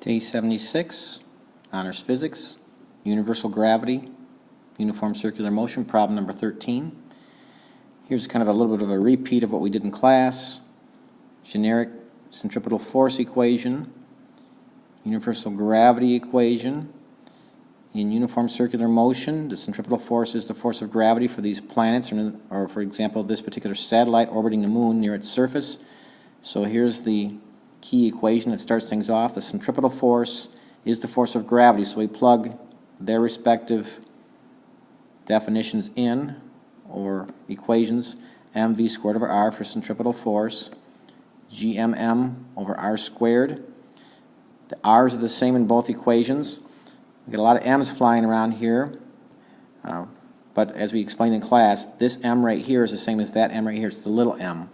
Day 76, Honors Physics, Universal Gravity, Uniform Circular Motion, problem number 13. Here's kind of a little bit of a repeat of what we did in class. Generic centripetal force equation, universal gravity equation. In uniform circular motion, the centripetal force is the force of gravity for these planets, or for example, this particular satellite orbiting the moon near its surface. So here's the key equation that starts things off. The centripetal force is the force of gravity, so we plug their respective definitions in, or equations. mv squared over r for centripetal force, gmm over r squared. The r's are the same in both equations. We get a lot of m's flying around here, but as we explained in class, this m right here is the same as that m right here. It's the little m,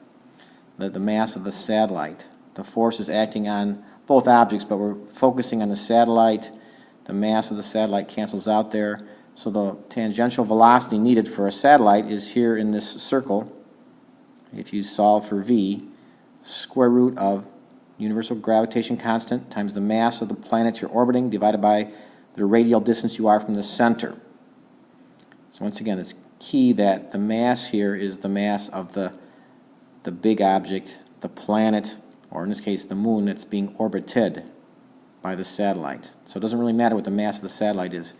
the mass of the satellite. The force is acting on both objects, but we're focusing on the satellite. The mass of the satellite cancels out there. So the tangential velocity needed for a satellite is here in this circle. If you solve for v, square root of universal gravitation constant times the mass of the planet you're orbiting divided by the radial distance you are from the center. So once again, it's key that the mass here is the mass of the big object, the planet, or in this case the moon, that's being orbited by the satellite. So it doesn't really matter what the mass of the satellite is.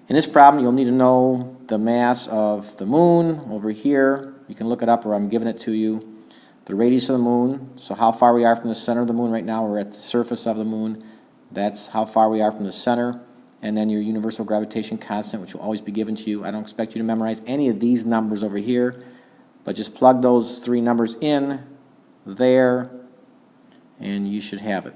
In this problem, you'll need to know the mass of the moon over here. You can look it up, or I'm giving it to you. The radius of the moon, so how far we are from the center of the moon right now. We're at the surface of the moon. That's how far we are from the center. And then your universal gravitation constant, which will always be given to you. I don't expect you to memorize any of these numbers over here, but just plug those three numbers in there, and you should have it.